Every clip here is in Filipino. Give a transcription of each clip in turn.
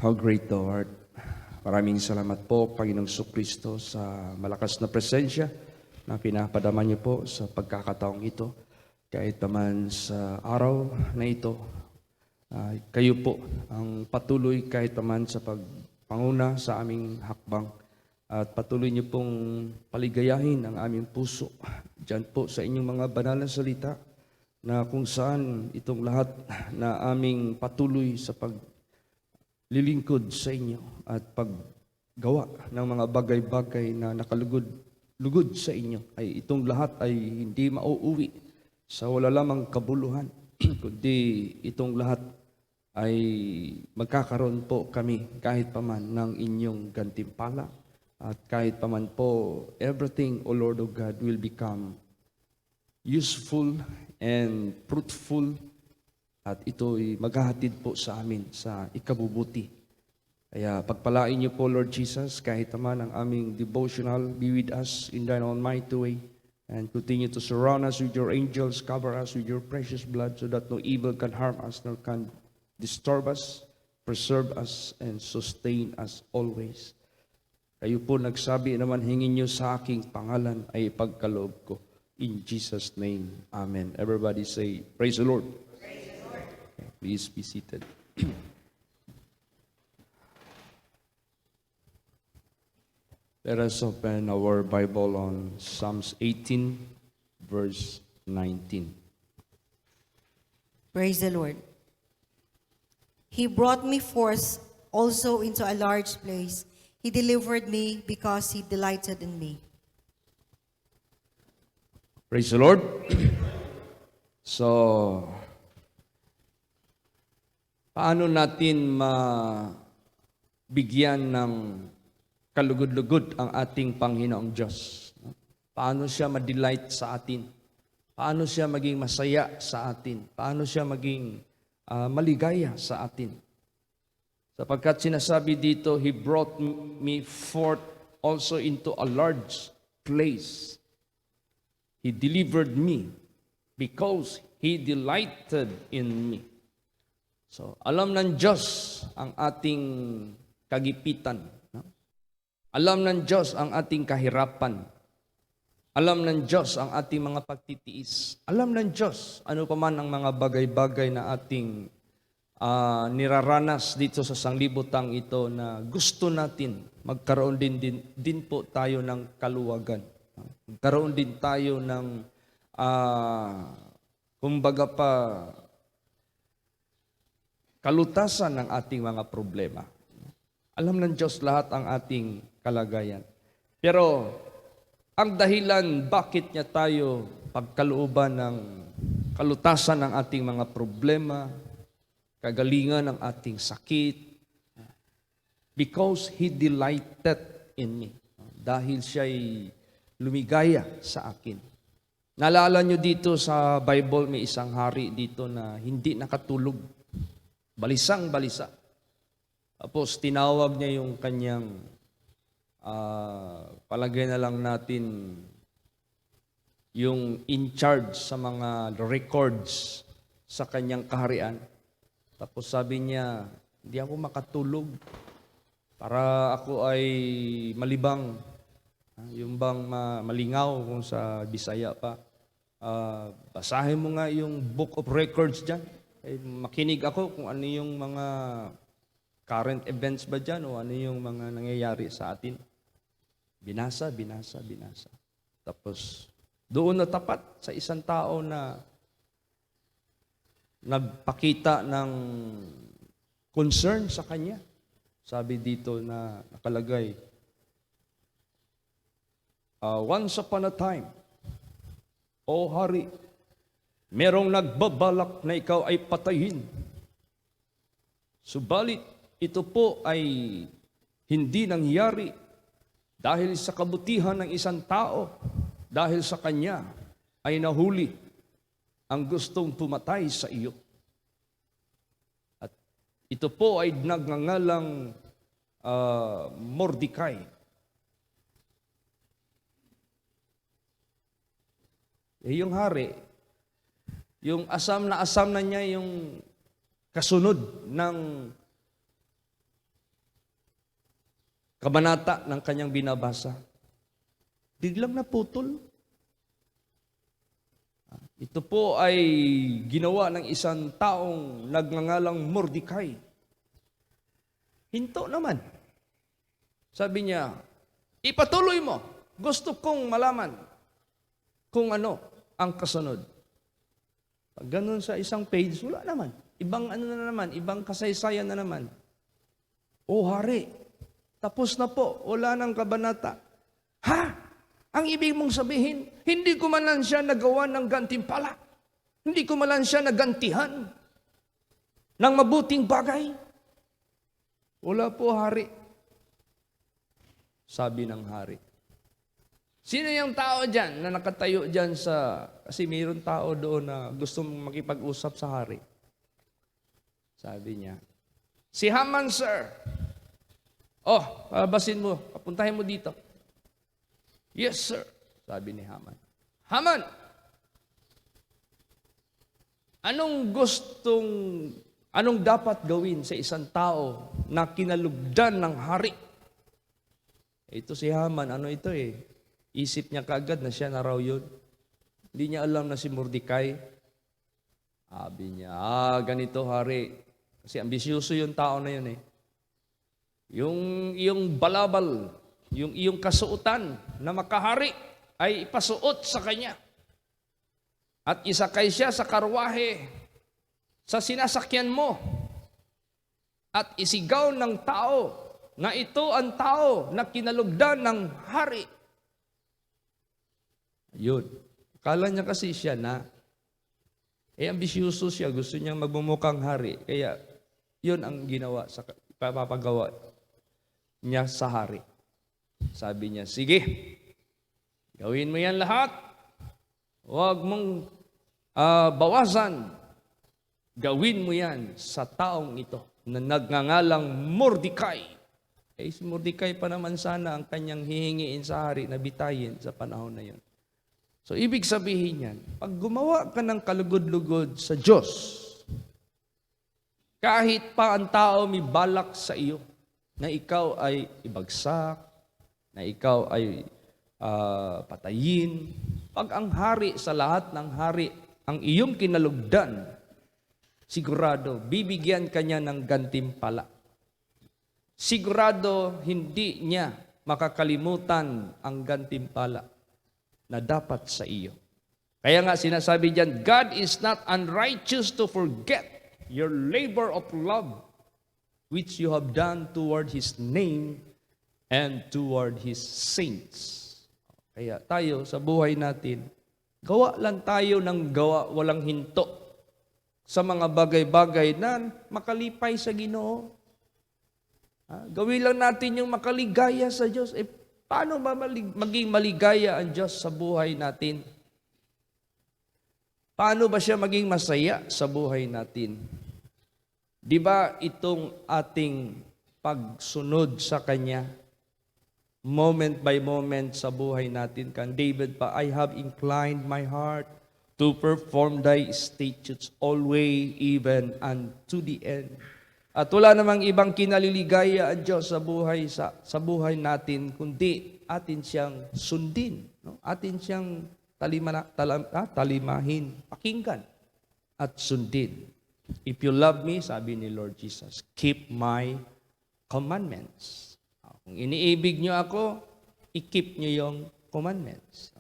How great thou art. Maraming salamat po, Panginoong Kristo, sa malakas na presensya na pinapadama niyo po sa pagkakataong ito. Kahit naman sa araw na ito, kayo po ang patuloy kahit naman sa pagpanguna sa aming hakbang. At patuloy niyo pong paligayahin ang aming puso diyan po sa inyong mga banal na salita na kung saan itong lahat na aming patuloy sa paglilingkod sa inyo at paggawa ng mga bagay-bagay na nakalugod sa inyo ay itong lahat ay hindi mauuwi sa wala lamang kabuluhan kundi itong lahat ay magkakaroon po kami kahit paman ng inyong gantimpala at kahit paman po everything, O Lord of God, will become useful and fruitful at ito'y maghahatid po sa amin sa ikabubuti. Kaya pagpalain niyo po, Lord Jesus, kahit naman ang aming devotional, be with us in thine almighty way and continue to surround us with your angels, cover us with your precious blood so that no evil can harm us nor can disturb us, preserve us, and sustain us always. Kayo po nagsabi naman, hingin niyo sa aking pangalan ay ipagkaloob ko. In Jesus' name, Amen. Everybody say, praise the Lord. Praise the Lord. Please be seated. Let us open our Bible on Psalms 18, verse 19. Praise the Lord. He brought me forth also into a large place. He delivered me because he delighted in me. Praise the Lord. So, paano natin mabigyan ng kalugod-lugod ang ating Panginoong Diyos? Paano siya ma-delight sa atin? Paano siya maging masaya sa atin? Paano siya maging maligaya sa atin? Sapagkat sinasabi dito, He brought me forth also into a large place. He delivered me because He delighted in me. So, alam ng Diyos ang ating kagipitan. No? Alam ng Diyos ang ating kahirapan. Alam ng Diyos ang ating mga pagtitiis. Alam ng Diyos ano pa man ang mga bagay-bagay na ating niraranas dito sa sanglibutang ito na gusto natin magkaroon din po tayo ng kaluwagan. Magkaroon din tayo ng kumbaga pa kalutasan ng ating mga problema. Alam ng Diyos lahat ang ating kalagayan. Pero ang dahilan bakit niya tayo pagkalooban ng kalutasan ng ating mga problema, kagalingan ng ating sakit, because He delighted in me. Dahil siya'y lumigaya sa akin. Naalala nyo dito sa Bible, may isang hari dito na hindi nakatulog. Balisang-balisa. Tapos tinawag niya yung kanyang, palagay na lang natin, yung in charge sa mga records sa kanyang kaharian. Tapos sabi niya, hindi ako makatulog para ako ay malibang. Yung bang malingaw kung sa Bisaya pa. Basahin mo nga yung Book of Records dyan. Makinig ako kung ano yung mga current events ba dyan o ano yung mga nangyayari sa atin. Binasa. Tapos doon natapat sa isang tao na nagpakita ng concern sa kanya. Sabi dito na nakalagay, once upon a time, O hari, merong nagbabalak na ikaw ay patayin. Subalit, ito po ay hindi nangyari dahil sa kabutihan ng isang tao, dahil sa kanya ay nahuli ang gustong pumatay sa iyo. At ito po ay nagngangalang Mordecai. Yung hari, yung asam na niya yung kasunod ng kabanata ng kanyang binabasa, biglang naputol. Ito po ay ginawa ng isang taong nagngangalang Mordecai. Hinto naman. Sabi niya, ipatuloy mo. Gusto kong malaman kung ano ang kasunod. Pag ganun sa isang page, wala naman. Ibang ano na naman, ibang kasaysayan na naman. O hari, tapos na po, wala nang kabanata. Ha? Ang ibig mong sabihin, hindi ko man lang siya nagawa ng gantimpala. Hindi ko man lang siya nagantihan ng mabuting bagay. Wala po, hari. Sabi ng hari. Sino yung tao dyan na nakatayo dyan sa... Kasi mayroon tao doon na gusto makipag-usap sa hari. Sabi niya, si Haman, sir. Oh, basin mo. Papuntahin mo dito. Yes, sir. Sabi ni Haman. Haman, anong dapat gawin sa isang tao na kinalugdan ng hari? Ito si Haman, ano ito eh? Isip niya kaagad na siya na raw yun. Hindi niya alam na si Mordecai. Sabi niya, ganito hari. Kasi ambisyoso yung tao na yun eh. Yung iyong balabal, yung iyong kasuotan na makahari ay ipasuot sa kanya. At isakay siya sa karwahe, sa sinasakyan mo. At isigaw ng tao na ito ang tao na kinalugdan ng hari. Yun. Akala niya kasi siya na, ambisyoso siya, gusto niyang magmumukhang hari. Kaya, yun ang ginawa, papagawa niya sa hari. Sabi niya, sige, gawin mo yan lahat. Huwag mong bawasan. Gawin mo yan sa taong ito na nagngangalang Mordecai. Si Mordecai pa naman sana ang kanyang hihingiin sa hari na bitayin sa panahon na yun. So, ibig sabihin yan, pag gumawa ka ng kalugod-lugod sa Diyos, kahit pa ang tao may balak sa iyo, na ikaw ay ibagsak, na ikaw ay patayin, pag ang hari sa lahat ng hari, ang iyong kinalugdan, sigurado, bibigyan ka niya ng gantimpala. Sigurado, hindi niya makakalimutan ang gantimpala na dapat sa iyo. Kaya nga sinasabi diyan, God is not unrighteous to forget your labor of love which you have done toward His name and toward His saints. Kaya tayo sa buhay natin, gawa lang tayo ng gawa, walang hinto sa mga bagay-bagay na makalipay sa Ginoo. Gawin lang natin yung makaligaya sa Diyos. Paano ba maging maligaya ang Diyos sa buhay natin? Paano ba siya maging masaya sa buhay natin? Di ba itong ating pagsunod sa Kanya, moment by moment sa buhay natin, kan David pa, I have inclined my heart to perform thy statutes always, even unto the end. At wala namang ibang kinaliligaya ang Diyos sa buhay natin, kundi atin siyang sundin, no? Atin siyang talimahin, pakinggan, at sundin. If you love me, sabi ni Lord Jesus, keep my commandments. Kung iniibig niyo ako, i-keep niyo yung commandments.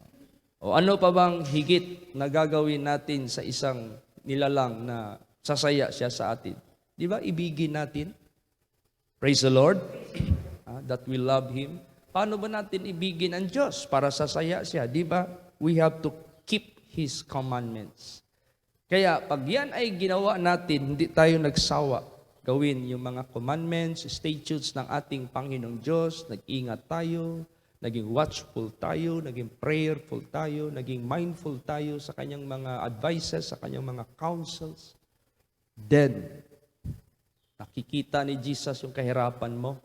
O ano pa bang higit na gagawin natin sa isang nilalang na sasaya siya sa atin? Di ba, ibigin natin? Praise the Lord, that we love Him. Paano ba natin ibigin ang Diyos para sasaya siya? Di ba? We have to keep His commandments. Kaya pag yan ay ginawa natin, hindi tayo nagsawa gawin yung mga commandments, statutes ng ating Panginoong Diyos, nag-ingat tayo, naging watchful tayo, naging prayerful tayo, naging mindful tayo sa kanyang mga advices, sa kanyang mga counsels, then, nakikita ni Jesus yung kahirapan mo.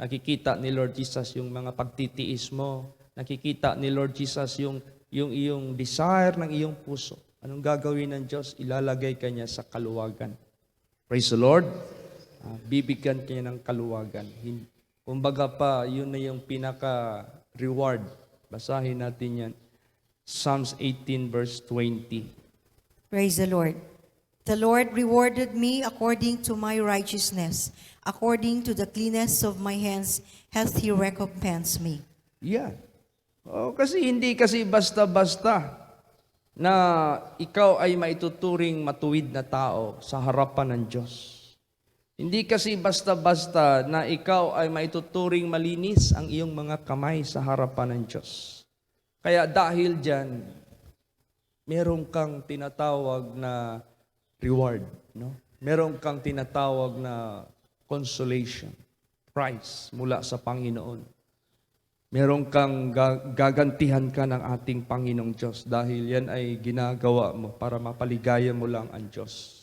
Nakikita ni Lord Jesus yung mga pagtitiis mo. Nakikita ni Lord Jesus yung iyong desire ng iyong puso. Anong gagawin ng Diyos? Ilalagay ka niya sa kaluwagan. Praise the Lord. Bibigyan ka niya ng kaluwagan. Kumbaga pa, yun na yung pinaka-reward. Basahin natin yan. Psalms 18 verse 20. Praise the Lord. The Lord rewarded me according to my righteousness. According to the cleanness of my hands hath He recompensed me. Yan. Kasi hindi kasi basta-basta na ikaw ay maituturing matuwid na tao sa harapan ng Diyos. Hindi kasi basta-basta na ikaw ay maituturing malinis ang iyong mga kamay sa harapan ng Diyos. Kaya dahil dyan, meron kang tinatawag na reward, no? Meron kang tinatawag na consolation, prize mula sa Panginoon. Meron kang gagantihan ka ng ating Panginoong Diyos dahil yan ay ginagawa mo para mapaligaya mo lang ang Diyos.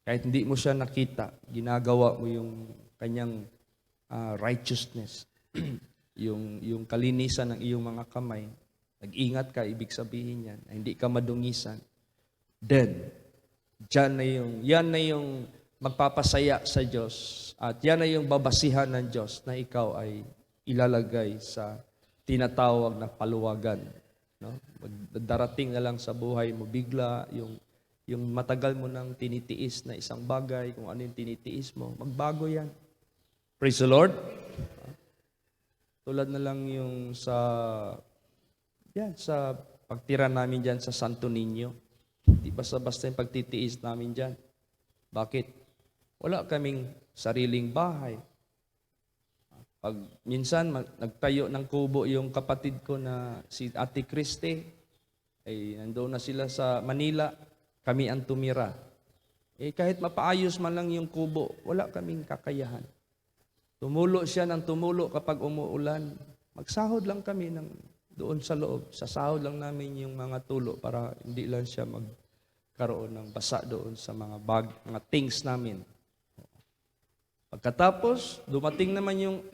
Kahit hindi mo siya nakita, ginagawa mo yung kanyang righteousness, yung kalinisan ng iyong mga kamay. Nag-ingat ka, ibig sabihin yan, na hindi ka madungisan. Then, yan na yung magpapasaya sa Diyos at yan na yung babasihan ng Diyos na ikaw ay ilalagay sa tinatawag na paluwagan. No? Darating na lang sa buhay mo bigla yung matagal mo nang tinitiis na isang bagay, kung ano yung tinitiis mo, magbago yan. Praise the Lord. Tulad na lang yung sa pagtira namin dyan sa Santo Niño. Di basta-basta yung pagtitiis namin dyan. Bakit? Wala kaming sariling bahay. Pag minsan nagtayo ng kubo yung kapatid ko na si Ate Christy, ay nandoon na sila sa Manila, kami ang tumira. Kahit mapaayos man lang yung kubo, wala kaming kakayahan. Tumulo siya ng tumulo kapag umuulan. Magsahod lang kami doon sa loob. Sasahod lang namin yung mga tulo para hindi lang siya magkaroon ng basa doon sa mga things namin. Pagkatapos, dumating naman yung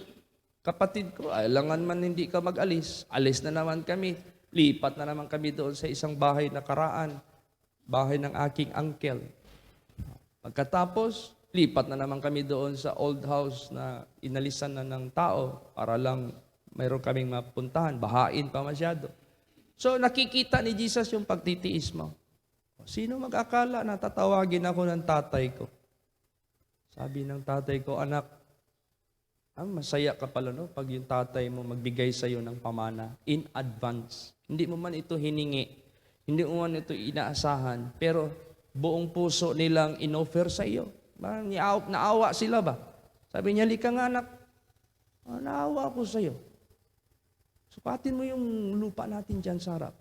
kapatid ko, alangan man hindi ka mag-alis. Alis na naman kami. Lipat na naman kami doon sa isang bahay na karaan. Bahay ng aking uncle. Pagkatapos, lipat na naman kami doon sa old house na inalisan na ng tao para lang mayroon kaming mapuntahan. Bahain pa masyado. So, nakikita ni Jesus yung pagtitiis mo. Sino mag-akala na tatawagin ako ng tatay ko? Sabi ng tatay ko, anak, masaya ka pala, no? Pag yung tatay mo magbigay sa'yo ng pamana in advance. Hindi mo man ito hiningi. Hindi mo man ito inaasahan. Pero buong puso nilang inoffer sa iyo. Naawa sila ba? Sabi niya, lika nga anak. Naawa ako sa iyo. Sukatin mo yung lupa natin dyan sa harap.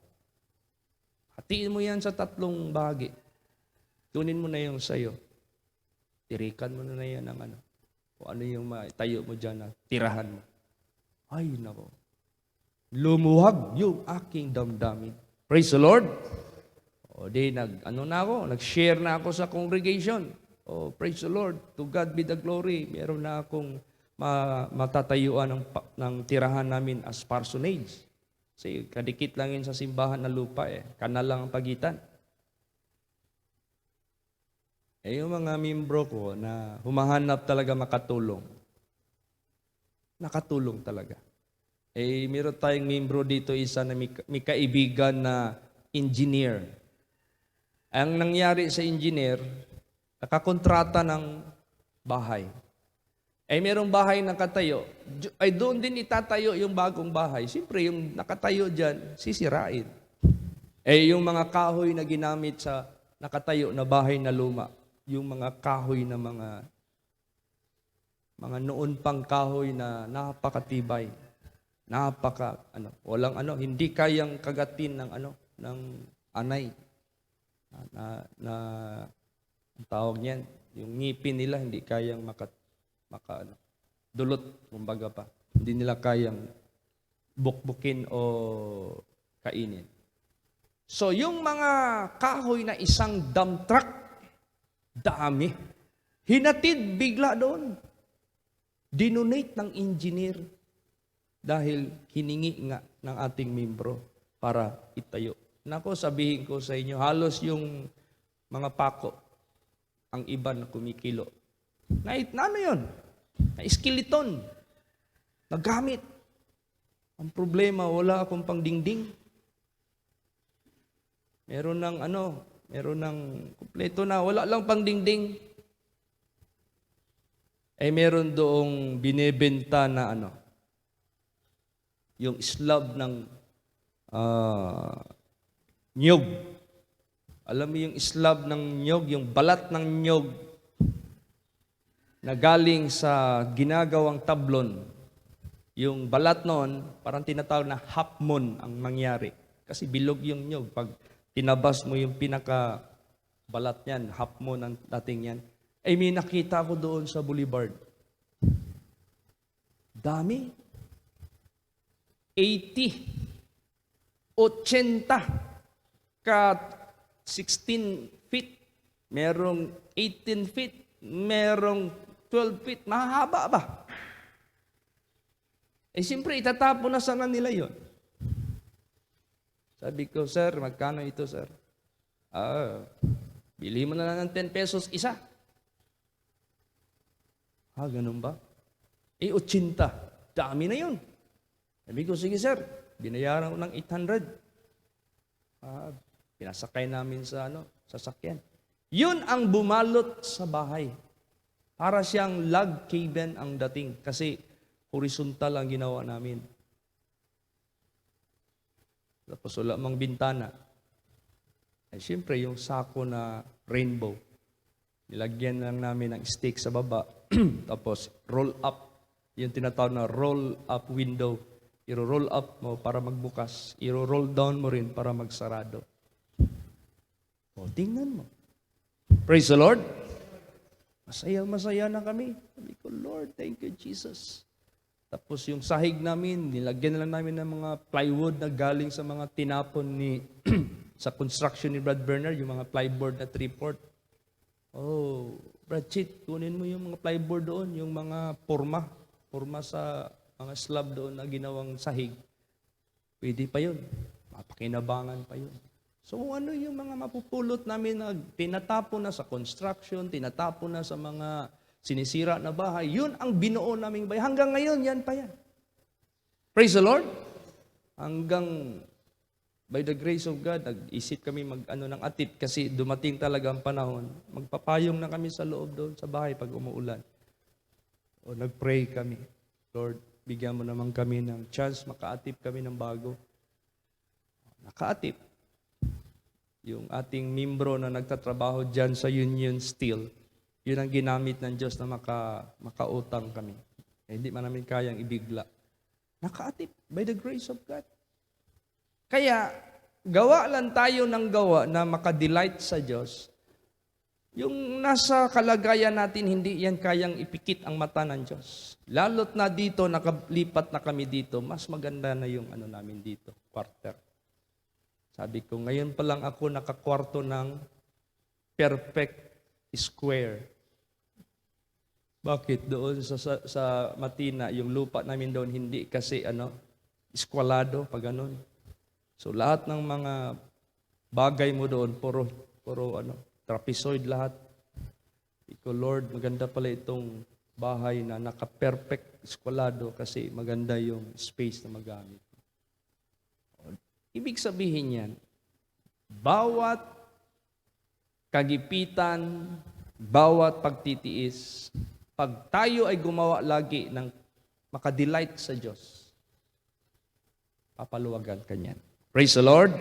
Hatiin mo yan sa 3 bahagi. Tunin mo na yung sa iyo. Tirikan mo na yan ng kung ano yung tayo mo dyan na tirahan mo. Ay, nako. Lumuwag yung aking damdamin. Praise the Lord. Nag-share na ako sa congregation. Praise the Lord. To God be the glory. Meron na akong matatayuan ng tirahan namin as parsonage. Kasi kadikit lang yun sa simbahan na lupa Kanal lang ang pagitan. Yung mga membro ko na humahanap talaga makatulong. Nakatulong talaga. Meron tayong membro dito, isa na may kaibigan na engineer. Ang nangyari sa engineer, nakakontrata ng bahay. Merong bahay na katayo, doon din itatayo yung bagong bahay. Siyempre, yung nakatayo dyan, sisirain. Yung mga kahoy na ginamit sa nakatayo na bahay na luma, yung mga kahoy na mga noon pang kahoy na napakatibay, hindi kayang kagatin ng anay. Ang tawag niyan, yung ngipin nila hindi kayang dulot, kumbaga pa. Hindi nila kayang bukbukin o kainin. So, yung mga kahoy na isang dump truck, dami. Hinatid bigla doon. Dinonate ng engineer dahil hiningi nga ng ating membro para itayo. Nako, sabihin ko sa inyo, halos yung mga pako, ang iba na kumikilo. Na yun? Na skeleton. nagamit. Ang problema, wala akong pangdingding. Meron ng kumpleto na, wala lang pangdingding. Ay meron doong binebenta na yung slab ng nyog. Alam mo yung slab ng nyog, yung balat ng nyog na galing sa ginagawang tablon. Yung balat noon, parang tinatawag na half moon ang mangyari. Kasi bilog yung nyog. Pag tinabas mo yung pinaka balat niyan, half moon ang dating yan. Ay may nakita ko doon sa Boulevard. Dami. 80, 80 ka 16 feet, merong 18 feet, merong 12 feet, mahaba ba? Eh siyempre, itatapon na sana nila yon. Sabi ko, sir, magkano ito, sir? Bili mo na lang ng 10 pesos isa. Ganun ba? 80. Dami na yun. Sabi ko, sige sir, binayaran ko ng 800. Pinasakay namin sa sasakyan. Yun ang bumalot sa bahay. Para siyang log cabin ang dating. Kasi horizontal ang ginawa namin. Tapos wala mang bintana. Ay siyempre, yung sako na rainbow. Nilagyan lang namin ng stick sa baba. Tapos roll up. Yung tinatawag na roll up window. I-roll up mo para magbukas. I-roll down mo rin para magsarado. Tingnan mo. Praise the Lord. Masaya na kami. Sabi ko, Lord, thank you, Jesus. Tapos yung sahig namin, nilagyan na lang namin ng mga plywood na galing sa mga tinapon sa construction ni Brad Bernard, yung mga plyboard na 3/4. Brad Chit, kunin mo yung mga plyboard doon, yung mga forma sa mga slab doon na ginawang sahig. Pwede pa yun. Mapakinabangan pa yun. So ano yung mga mapupulot namin na tinatapon na sa construction, tinatapon na sa mga sinisira na bahay, yun ang binuo naming bahay. Hanggang ngayon, yan pa yan. Praise the Lord. Hanggang by the grace of God, nag-isip kami ng atip kasi dumating talaga ang panahon. Magpapayong na kami sa loob doon sa bahay pag umuulan. Nag-pray kami. Lord, bigyan mo naman kami ng chance, makaatip kami ng bago. Nakaatip. Yung ating membro na nagtatrabaho dyan sa Union Steel, yun ang ginamit ng Diyos na makautang kami. Hindi man namin kayang ibigla. Nakaatip by the grace of God. Kaya, gawa lang tayo ng gawa na makadelight sa Diyos. Yung nasa kalagayan natin, hindi yan kayang ipikit ang mata ng Diyos. Lalot na dito, nakalipat na kami dito, mas maganda na yung namin dito, quarter. Sabi ko, ngayon pa lang ako nakakwarto ng perfect square. Bakit? Doon sa Matina, yung lupa namin doon, hindi kasi eskwalado, pag ganun. So lahat ng mga bagay mo doon, puro trapezoid lahat. Iko, Lord, maganda pala itong bahay na naka-perfect eskwalado kasi maganda yung space na magamit. Ibig sabihin yan, bawat kagipitan, bawat pagtitiis, pag tayo ay gumawa lagi ng makadelight sa Diyos, papaluwagan ka niyan. Praise the Lord.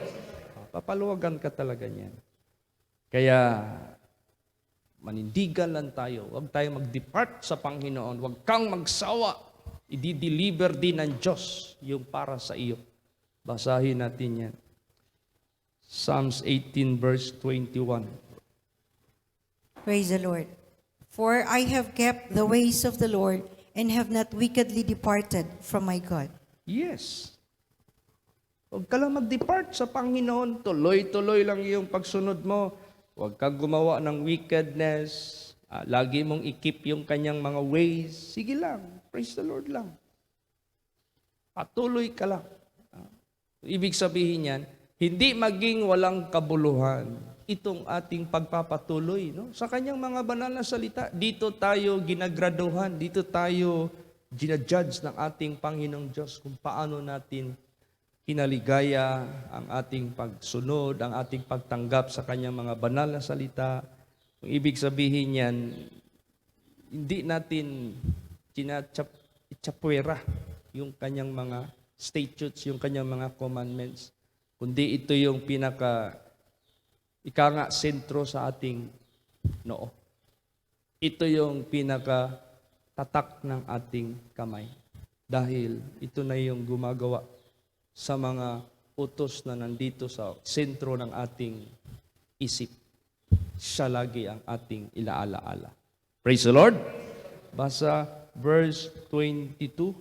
Papaluwagan ka talaga niyan. Kaya, manindigan lang tayo. Huwag tayo mag-depart sa Panginoon. Huwag kang magsawa. I-deliver din ng Diyos yung para sa iyo. Basahin natin yan. Psalms 18 verse 21. Praise the Lord. For I have kept the ways of the Lord and have not wickedly departed from my God. Yes. Huwag ka lang mag-depart sa Panginoon. Tuloy-tuloy lang yung pagsunod mo. Huwag kang gumawa ng wickedness. Lagi mong i-keep yung kanyang mga ways. Sige lang. Praise the Lord lang. Patuloy ka lang. Ibig sabihin yan, hindi maging walang kabuluhan itong ating pagpapatuloy. No? Sa kanyang mga banal na salita, dito tayo ginagraduhan, dito tayo ginajudge ng ating Panginoong Diyos kung paano natin kinaligaya ang ating pagsunod, ang ating pagtanggap sa kanyang mga banal na salita. Kung ibig sabihin yan, hindi natin itsapuera yung kanyang mga statutes, yung kanyang mga commandments, kundi ito yung ika nga sentro sa ating noo. Ito yung tatak ng ating kamay. Dahil ito na yung gumagawa sa mga utos na nandito sa sentro ng ating isip. Siya lagi ang ating ilaalaala. Praise the Lord. Basa verse 22.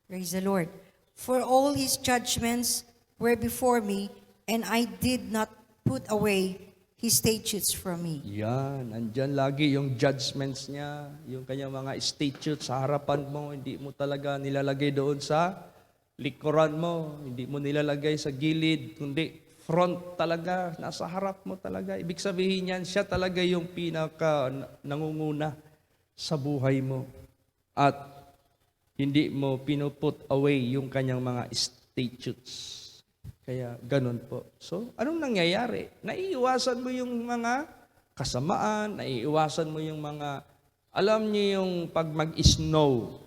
Praise the Lord. For all his judgments were before me, and I did not put away his statutes from me. Yan, andyan lagi yung judgments niya, yung kanyang mga statutes sa harapan mo, hindi mo talaga nilalagay doon sa likuran mo, hindi mo nilalagay sa gilid, kundi front talaga, nasa harap mo talaga. Ibig sabihin yan, siya talaga yung nangunguna sa buhay mo. At hindi mo pinuput away yung kanyang mga statutes. Kaya ganun po. So, anong nangyayari? Naiiwasan mo yung mga kasamaan, naiiwasan mo yung mga, alam niyo yung pag mag-snow,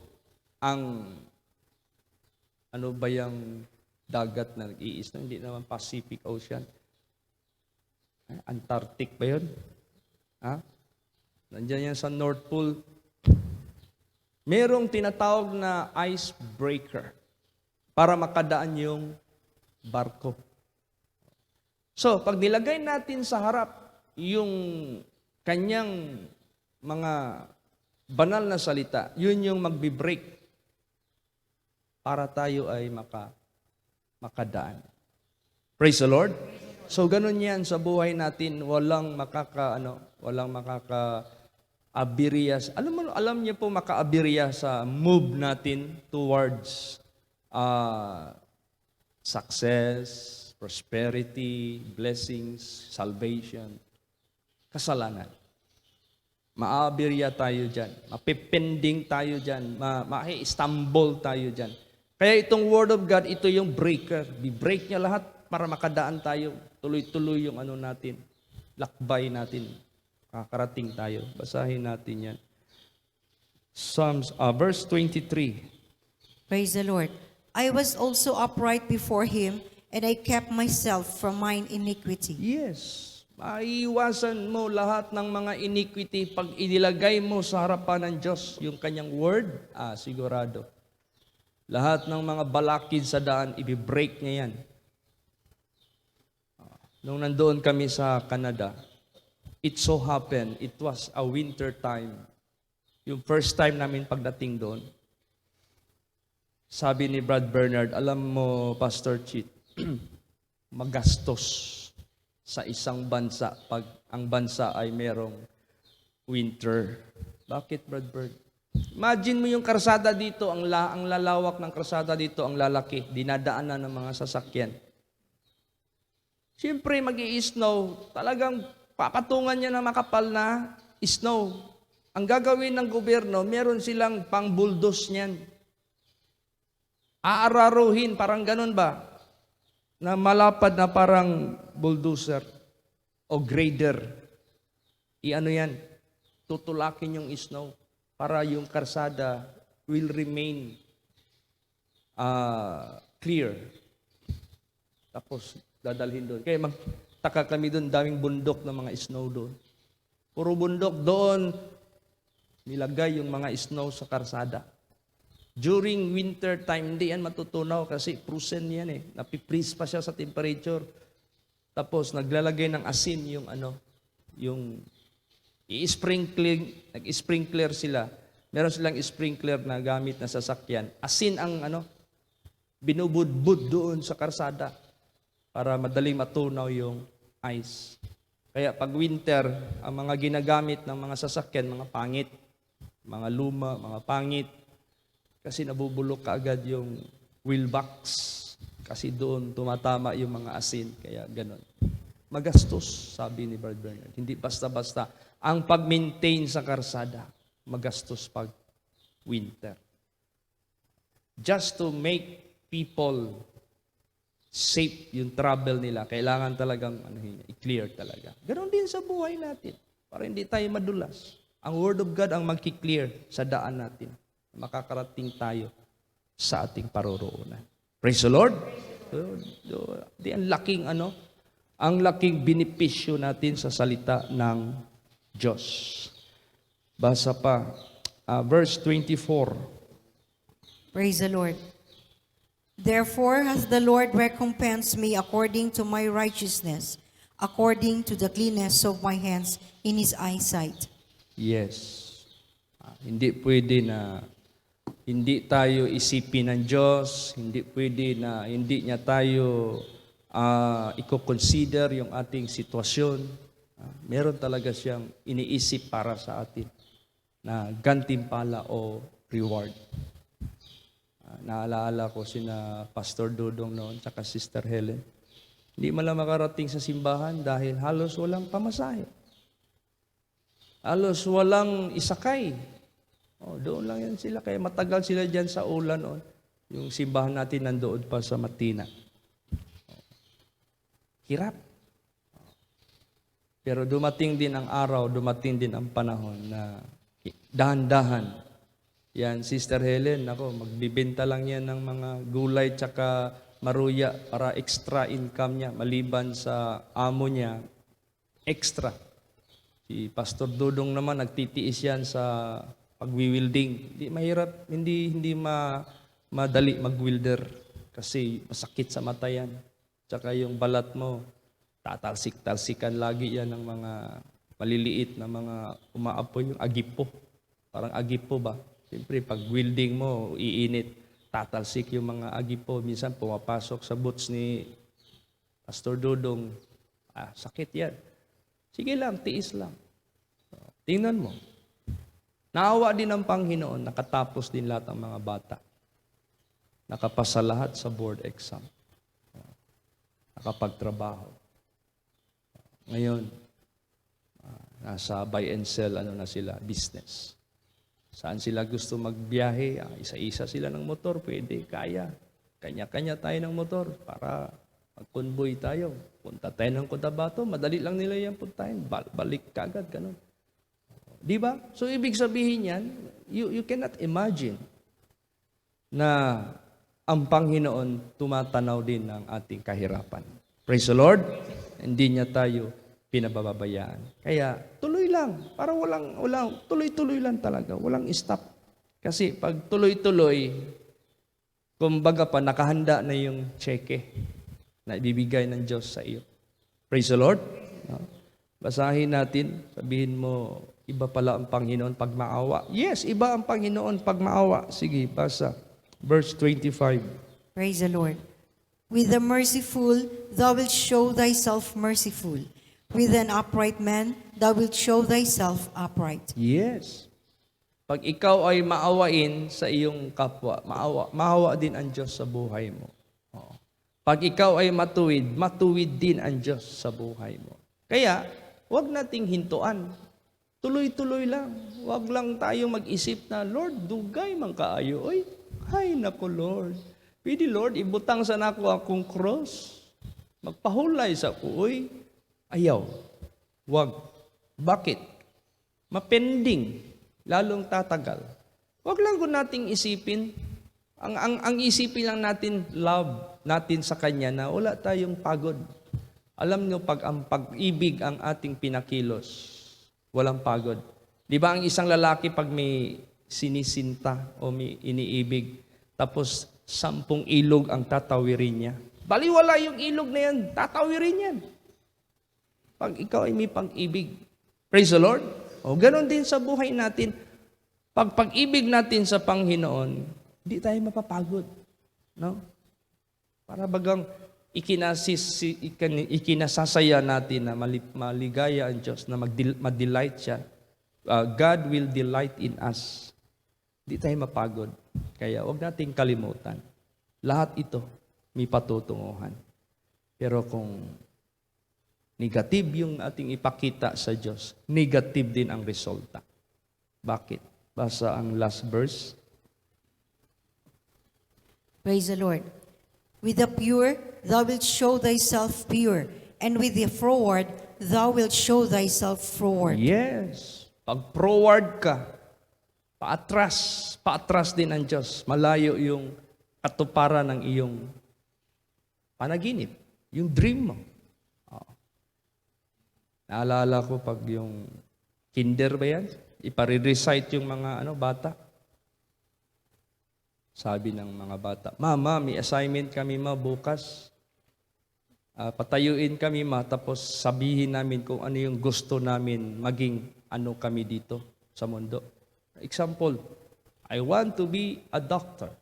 ano ba yung dagat na nag-i-snow? Hindi naman Pacific Ocean. Antarctic ba yun? Ha? Nandiyan yan sa North Pole. Merong tinatawag na icebreaker para makadaan yung barko. So, pag nilagay natin sa harap yung kanyang mga banal na salita, yun yung magbi-break para tayo ay makadaan. Praise the Lord. So, ganun yan sa buhay natin, walang makaka-abirya. Alam niyo po maka-abirya sa move natin towards success, prosperity, blessings, salvation, kasalanan. Maabirya tayo dyan. Mapipending tayo dyan. Ma-stumble tayo dyan. Kaya itong Word of God, ito yung breaker. Bi-break niya lahat para makadaan tayo. Tuloy-tuloy yung natin. Lakbay natin. Kakarating tayo. Basahin natin yan. Verse 23. Praise the Lord. I was also upright before him, and I kept myself from mine iniquity. Yes. Maiiwasan mo lahat ng mga iniquity pag inilagay mo sa harapan ng Diyos yung kanyang word, sigurado. Lahat ng mga balakid sa daan, i-break niya yan. Nung nandoon kami sa Canada, it so happened, it was a winter time. Yung first time namin pagdating doon, sabi ni Brad Bernard, alam mo, Pastor Chit, magastos sa isang bansa pag ang bansa ay merong winter. Bakit, Brad Bernard? Imagine mo yung karsada dito, ang lalawak ng karsada dito, ang lalaki, dinadaanan ng mga sasakyan. Siyempre, mag-i-snow, talagang papatungan niya ng makapal na snow. Ang gagawin ng gobyerno, meron silang pang-bulldoze niyan. Aararuhin, parang ganun ba? Na malapad na parang bulldozer o grader. Iano yan? Tutulakin yung snow para yung karsada will remain clear. Tapos, dadalhin doon. Kaya magtaka kami doon, daming bundok na mga snow doon. Puro bundok doon, nilagay yung mga snow sa karsada. During winter time, hindi yan matutunaw kasi frozen yan eh. Napiprease pa siya sa temperature. Tapos naglalagay ng asin yung nag-sprinkler sila. Meron silang sprinkler na gamit na sasakyan. Asin ang binubudbud doon sa karsada para madaling matunaw yung ice. Kaya pag winter, ang mga ginagamit ng mga sasakyan, mga pangit, mga luma, mga pangit, kasi nabubulok kaagad yung wheel box. Kasi doon tumatama yung mga asin. Kaya ganon. Magastos, sabi ni Brad Bernard. Hindi basta-basta ang pag-maintain sa karsada. magastos pag winter. Just to make people safe yung travel nila, kailangan talagang i-clear talaga. Ganon din sa buhay natin, para hindi tayo madulas. Ang Word of God ang magki-clear sa daan natin. Makakarating tayo sa ating paroroonan. Praise the Lord! Di ang laking benepisyo natin sa salita ng Diyos. Basa pa, verse 24. Praise the Lord. Therefore has the Lord recompensed me according to my righteousness, according to the cleanness of my hands in His eyesight. Yes. Hindi pwede na hindi tayo isipin ng Diyos, hindi pwede na hindi niya tayo i-consider yung ating sitwasyon. Meron talaga siyang iniisip para sa atin na gantimpala o reward. Naalala ko sina Pastor Dudong noon tsaka Sister Helen. Hindi man lang makarating sa simbahan dahil halos walang pamasahe. Halos walang isakay. Doon lang yan sila. Kaya matagal sila dyan sa ulan noon. Yung simbahan natin nandoon pa sa Matina. Hirap. Pero dumating din ang araw, dumating din ang panahon na dahan-dahan. Yan, Sister Helen, magbibenta lang yan ng mga gulay tsaka maruya para extra income niya, maliban sa amo niya, extra. Si Pastor Dudong naman, nagtitiis yan sa pagwi-wielding. Hindi mahirap, hindi madali mag-wielder kasi masakit sa mata yan. Tsaka yung balat mo, tatalsik-talsikan lagi yan ng mga maliliit na mga umaapoy, yung agipo. Parang agipo ba? Siyempre, pag wielding mo, iinit, tatalsik yung mga agipo. Minsan, pumapasok sa boots ni Pastor Dudong. Sakit yan. Sige lang, tiis lang. Tingnan mo. Naawa din ang Panginoon, nakatapos din lahat ng mga bata. Nakapasa lahat sa board exam. Nakapagtrabaho. Ngayon, nasa buy and sell, na sila, business. Saan sila gusto magbiyahe? Isa-isa sila ng motor, pwede, kaya. Kanya-kanya tayo ng motor para mag-convoy tayo. Punta tayo ng Cotabato, madali lang nila yan puntahin. Balik kagad, ganun. Di ba? So, ibig sabihin yan, you cannot imagine na ang Panginoon tumatanaw din ng ating kahirapan. Praise the Lord. Hindi niya tayo pinababayaan. Kaya tuloy lang. Para walang tuloy-tuloy lang talaga. Walang stop. Kasi pag tuloy-tuloy, kumbaga pa nakahanda na yung cheque na ibibigay ng Diyos sa iyo. Praise the Lord. Basahin natin. Sabihin mo, iba pala ang Panginoon pag maawa. Yes, iba ang Panginoon pag maawa. Sige, basa. Verse 25. Praise the Lord. With the merciful, thou wilt show thyself merciful. With an upright man, thou wilt show thyself upright. Yes. Pag ikaw ay maawain sa iyong kapwa, maawa din ang Diyos sa buhay mo. Pag ikaw ay matuwid din ang Diyos sa buhay mo. Kaya, huwag nating hintuan. Tuloy-tuloy lang. Huwag lang tayo mag-isip na, Lord, dugay man kaayo. Oy, ay, naku, Lord. Pwede, Lord, ibutang sa nako akong cross. Magpahulay sa kuoy. Ayaw. Wag. Bakit? Mapending. Lalong tatagal. Wag lang kung nating isipin. Ang isipin lang natin, love natin sa Kanya na wala tayong pagod. Alam nyo, pag ang pag-ibig ang ating pinakilos, walang pagod. Di ba ang isang lalaki pag may sinisinta o may iniibig, tapos 10 ilog ang tatawirin niya. Baliwala yung ilog na yan, tatawirin yan. Pag ikaw ay may pag-ibig. Praise the Lord. Ganon din sa buhay natin. Pag pag-ibig natin sa Panginoon, hindi tayo mapapagod. No? Para bagang ikinasasaya natin na maligaya ang Diyos, na mag-delight siya. God will delight in us. Hindi tayo mapagod. Kaya huwag nating kalimutan. Lahat ito may patutunguhan. Pero kung negative yung ating ipakita sa Diyos, negative din ang resulta. Bakit? Basa ang last verse. Praise the Lord. With the pure, thou wilt show thyself pure, and with the froward, thou wilt show thyself froward. Yes. Pag forward ka, paatras din ang Diyos. Malayo yung katuparan ng iyong panaginip, yung dream mo. Oo. Naalala ko pag yung kinder ba yan? Ipare-recite yung mga bata. Sabi ng mga bata, Mama, may assignment kami bukas. Patayuin kami tapos sabihin namin kung ano yung gusto namin maging kami dito sa mundo. Example, I want to be a doctor.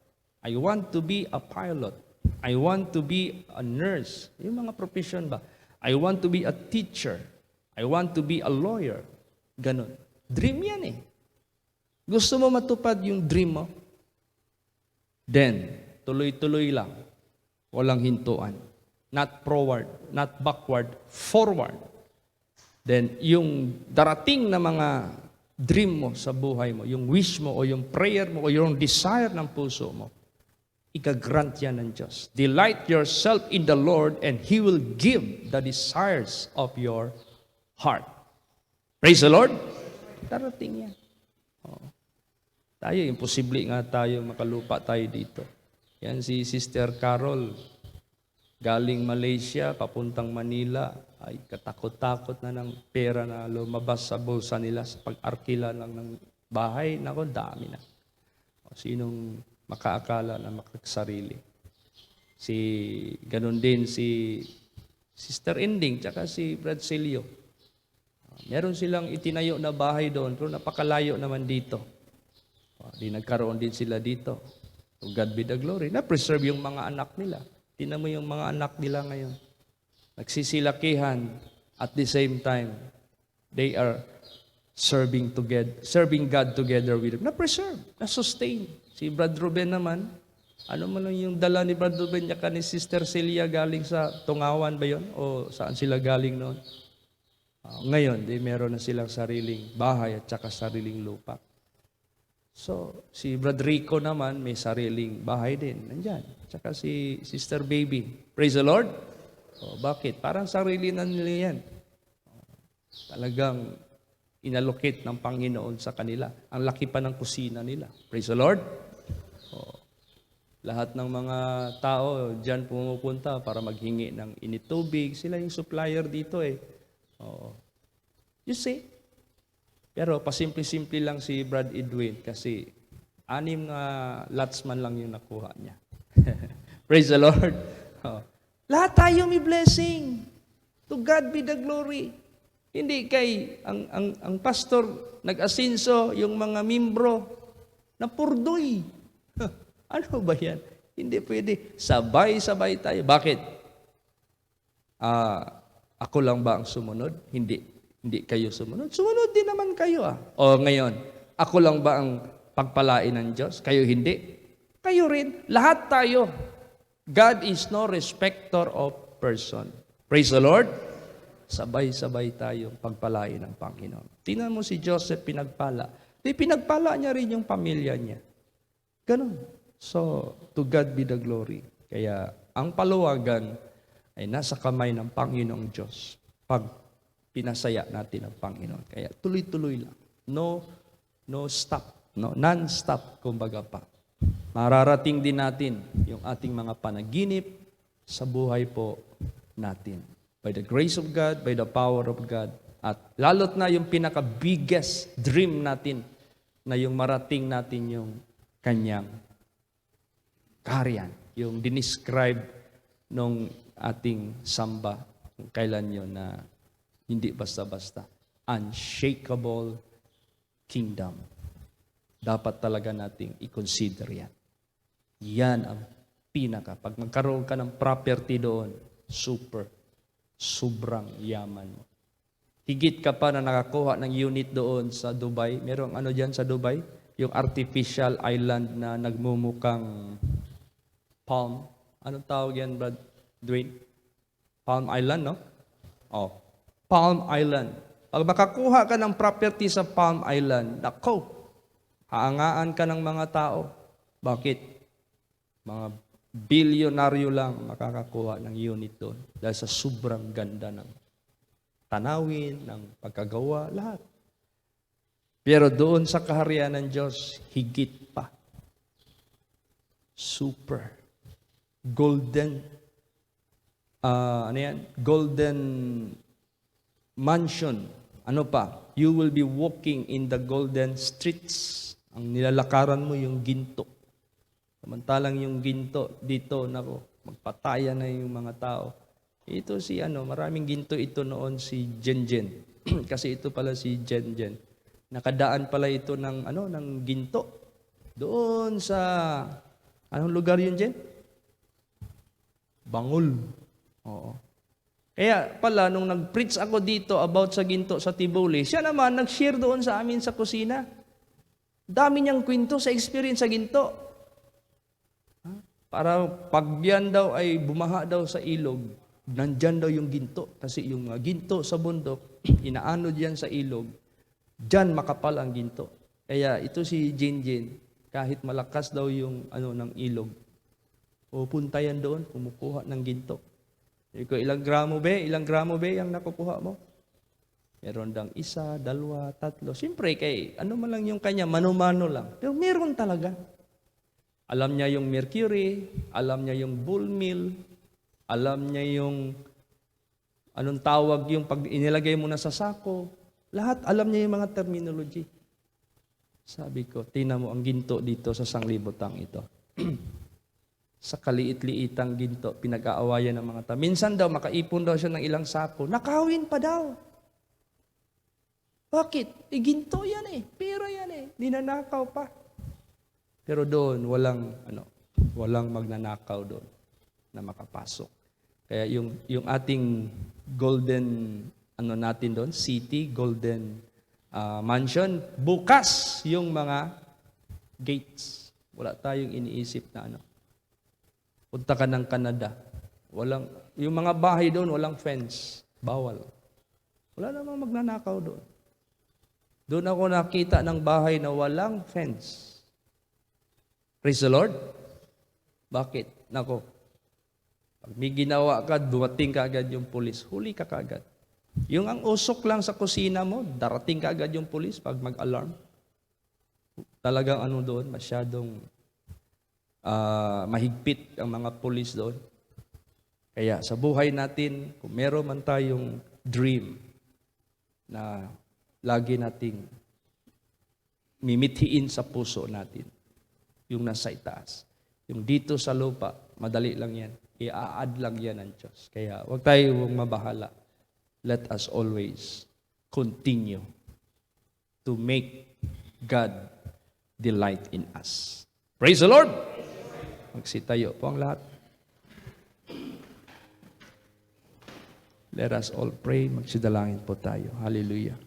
I want to be a pilot. I want to be a nurse. Yung mga profession ba? I want to be a teacher. I want to be a lawyer. Ganon. Dream yan eh. Gusto mo matupad yung dream mo? Then, tuloy-tuloy lang. Walang hintuan. Not forward, not backward, forward. Then, yung darating na mga dream mo sa buhay mo, yung wish mo o yung prayer mo o yung desire ng puso mo, ika-grant yan ng Diyos. Delight yourself in the Lord and He will give the desires of your heart. Praise the Lord. Darating yan. Oo. Tayo, imposible nga tayo makalupa tayo dito. Yan si Sister Carol, galing Malaysia, papuntang Manila, ay katakot-takot na ng pera na lumabas sa bulsa nila sa pag-arkila lang ng bahay. Nako, dami na. O, sinong makaakala na makagsarili? Ganun din si Sister Ending, tsaka si Brad Celio. Meron silang itinayo na bahay doon, pero napakalayo naman dito. Di nagkaroon din sila dito. To God be the glory. Na-preserve yung mga anak nila. Tingnan mo yung mga anak nila ngayon. Nagsisilakihan. At the same time, they are serving God together with them. Na-preserve, na-sustain. Si Brad Ruben naman, ano man lang yung dala ni Brad Ruben niya ni Sister Celia galing sa Tungawan ba yun? O saan sila galing noon? Ngayon, meron na silang sariling bahay at saka sariling lupa. So, si Brad Rico naman may sariling bahay din. Nandyan. Tsaka si Sister Baby. Praise the Lord. O, bakit? Parang sarili na nila yan. Talagang inallocate ng Panginoon sa kanila. Ang laki pa ng kusina nila. Praise the Lord. O, lahat ng mga tao dyan pumupunta para maghingi ng initubig. Sila yung supplier dito eh. O, you see? Pero pasimple-simple lang si Brad Edwin kasi 6 na lots man lang yung nakuha niya. Praise the Lord. Oh. Lahat tayo may blessing. To God be the glory. Hindi kay ang pastor nag-asinso, yung mga membro na purdoy. Ano ba yan? Hindi pwede. Sabay-sabay tayo. Bakit? Ako lang ba ang sumunod? Hindi kayo sumunod. Sumunod din naman kayo O ngayon, ako lang ba ang pagpalain ng Diyos? Kayo hindi? Kayo rin. Lahat tayo. God is no respecter of person. Praise the Lord. Sabay-sabay tayong pagpalain ng Panginoon. Tingnan mo si Joseph pinagpala. Pinagpala niya rin yung pamilya niya. Ganun. So, to God be the glory. Kaya, ang paluwagan ay nasa kamay ng Panginoong Diyos. Pag pinasaya natin ang Panginoon. Kaya tuloy-tuloy lang. No stop. No, non-stop, kumbaga pa. Mararating din natin yung ating mga panaginip sa buhay po natin. By the grace of God, by the power of God. At lalot na yung pinaka-biggest dream natin na yung marating natin yung kanyang kaharian. Yung dinescribe nung ating samba. Kailan yun na hindi basta-basta. Unshakable kingdom. Dapat talaga nating i-consider yan. Yan ang pinaka. Pag magkaroon ka ng property doon, sobrang yaman mo. Higit ka pa na nakakuha ng unit doon sa Dubai. Merong dyan sa Dubai? Yung artificial island na nagmumukang palm. Anong tawag yan, Brad Dwayne? Palm Island, no? Palm Island. Pag makakuha ka ng property sa Palm Island, nako, Haangaan ka ng mga tao. Bakit? Mga bilyonaryo lang makakakuha ng unit doon. Dahil sa sobrang ganda ng tanawin, ng pagkagawa, lahat. Pero doon sa kaharian ng Diyos, higit pa. Super. Golden. Golden mansion. Ano pa? You will be walking in the golden streets. Ang nilalakaran mo yung ginto. Samantalang yung ginto dito, nako, magpataya na yung mga tao. Ito si maraming ginto ito noon si Jenjen. Kasi ito pala si Jenjen. Nakadaan pala ito ng ginto. Doon sa anong lugar yun, Jen? Bangul. Oo. Kaya pala, nung nag-preach ako dito about sa ginto sa Tibuli, siya naman nag-share doon sa amin sa kusina. Dami niyang kwento sa experience sa ginto. Para pag yan daw ay bumaha daw sa ilog, nandyan daw yung ginto. Kasi yung ginto sa bundok, inaanod yan sa ilog, dyan makapal ang ginto. Kaya ito si Jinjin, kahit malakas daw yung ng ilog, pupunta yan doon, kumukuha ng ginto. Ikaw, ilang gramo ba ang nakukuha mo? Meron dang 1, 2, 3. Siyempre, man lang yung kanya, mano-mano lang. Pero meron talaga. Alam niya yung mercury, alam niya yung bull meal, alam niya yung anong tawag yung pag inilagay mo na sa sako. Lahat, alam niya yung mga terminology. Sabi ko, tingnan mo ang ginto dito sa sanglibotang ito. Sa kaliit-liitang ginto, pinag-aawayan ng mga tao. Minsan daw, makaipon daw siya ng ilang sako. Nakawin pa daw. Bakit? Ginto yan pera yan ninanakaw pa. Pero doon, walang magnanakaw doon na makapasok. Kaya yung ating golden, natin doon, city, golden mansion, bukas yung mga gates. Wala tayong iniisip na punta ka ng Canada. Yung mga bahay doon, walang fence. Bawal. Wala namang magnanakaw doon. Doon ako nakita ng bahay na walang fence. Praise the Lord. Bakit? Nako, pag may ginawa ka, dumating ka agad yung pulis, huli ka kaagad. Yung ang usok lang sa kusina mo, darating ka agad yung pulis pag mag-alarm. Talagang doon, masyadong mahigpit ang mga pulis doon. Kaya sa buhay natin, kung meron man tayong dream na lagi nating mimithiin sa puso natin, yung nasa itaas. Yung dito sa lupa, madali lang yan. I-add lang yan ng Diyos. Kaya huwag tayong mabahala. Let us always continue to make God delight in us. Praise the Lord! Magsitayo po ang lahat. Let us all pray. Magsidalangin po tayo. Hallelujah.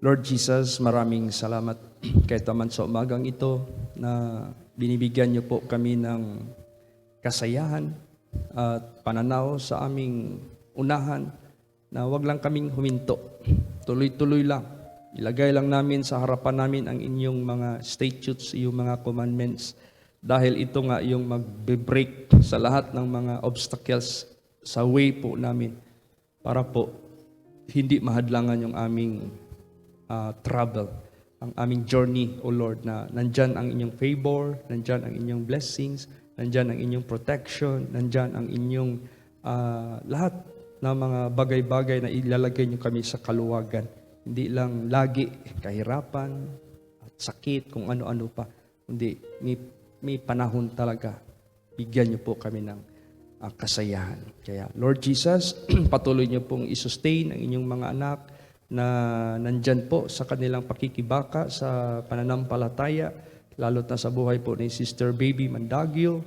Lord Jesus, maraming salamat kahit naman sa umagang ito na binibigyan niyo po kami ng kasayahan at pananaw sa aming unahan na wag lang kaming huminto. Tuloy-tuloy lang. Ilagay lang namin sa harapan namin ang inyong mga statutes, yung mga commandments dahil ito nga yung magbe-break sa lahat ng mga obstacles sa way po namin para po hindi mahadlangan yung aming travel, ang aming journey, O Lord, na nandyan ang inyong favor, nandyan ang inyong blessings, nandyan ang inyong protection, nandyan ang inyong lahat ng mga bagay-bagay na ilalagay niyo kami sa kaluwagan. Hindi lang lagi kahirapan at sakit, kung ano-ano pa. Hindi, may panahon talaga. Bigyan niyo po kami ng kasayahan. Kaya, Lord Jesus, patuloy niyo pong i-sustain ang inyong mga anak na nandyan po sa kanilang pakikibaka sa pananampalataya, lalo't na sa buhay po ni Sister Baby Mandagio.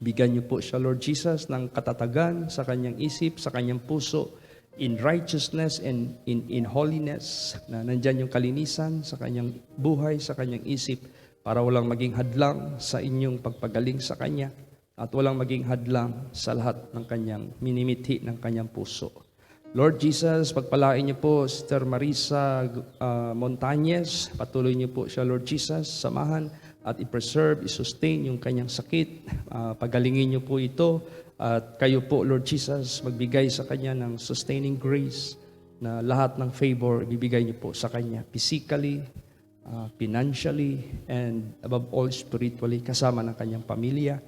Bigyan niyo po siya, Lord Jesus, ng katatagan sa kanyang isip, sa kanyang puso, in righteousness and in holiness, na nandyan yung kalinisan sa kanyang buhay, sa kanyang isip, para walang maging hadlang sa inyong pagpagaling sa kanya at walang maging hadlang sa lahat ng kanyang minimithi ng kanyang puso. Lord Jesus, pagpalain niyo po Sister Marisa Montañez. Patuloy niyo po siya, Lord Jesus, samahan at i-preserve, i-sustain yung kanyang sakit. Pagalingin niyo po ito. At kayo po, Lord Jesus, magbigay sa kanya ng sustaining grace na lahat ng favor ibibigay niyo po sa kanya. Physically, financially, and above all, spiritually, kasama ng kanyang pamilya.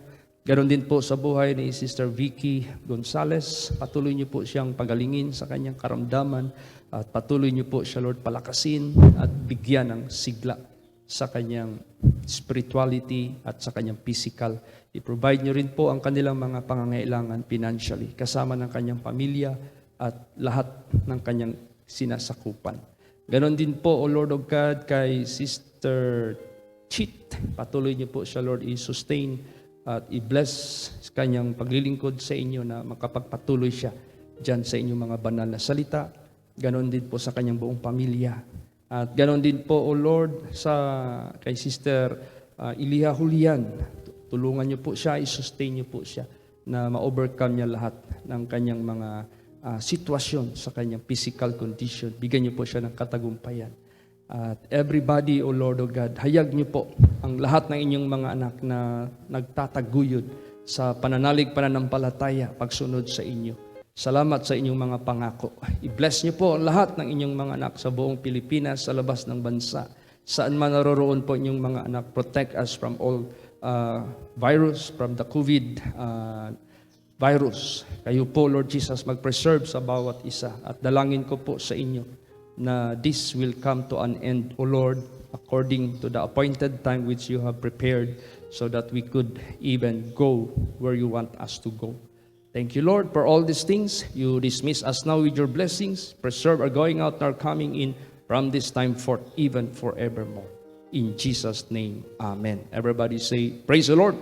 Ganon din po sa buhay ni Sister Vicky Gonzalez. Patuloy niyo po siyang pagalingin sa kanyang karamdaman at patuloy niyo po siya, Lord, palakasin at bigyan ng sigla sa kanyang spirituality at sa kanyang physical. I-provide niyo rin po ang kanilang mga pangangailangan financially, kasama ng kanyang pamilya at lahat ng kanyang sinasakupan. Ganon din po, O Lord of God, kay Sister Chit. Patuloy niyo po siya, Lord, i-sustain at i-bless kanyang paglilingkod sa inyo na makapagpatuloy siya dyan sa inyong mga banal na salita. Ganon din po sa kanyang buong pamilya. At ganon din po, O Lord, kay Sister Iliha Julian. Tulungan niyo po siya, i-sustain niyo po siya na ma-overcome niya lahat ng kanyang mga sitwasyon sa kanyang physical condition. Bigyan niyo po siya ng katagumpayan. At everybody, O Lord of God, hayag niyo po ang lahat ng inyong mga anak na nagtataguyod sa pananampalataya, pagsunod sa inyo. Salamat sa inyong mga pangako. I-bless niyo po ang lahat ng inyong mga anak sa buong Pilipinas, sa labas ng bansa. Saan man naroroon po inyong mga anak, protect us from all virus, from the COVID virus. Kayo po, Lord Jesus, mag-preserve sa bawat isa. At dalangin ko po sa inyo na this will come to an end, O Lord, according to the appointed time which you have prepared so that we could even go where you want us to go. Thank you, Lord, for all these things. You dismiss us now with your blessings. Preserve our going out and our coming in from this time forth, even forevermore. In Jesus' name, amen. Everybody say, praise the Lord.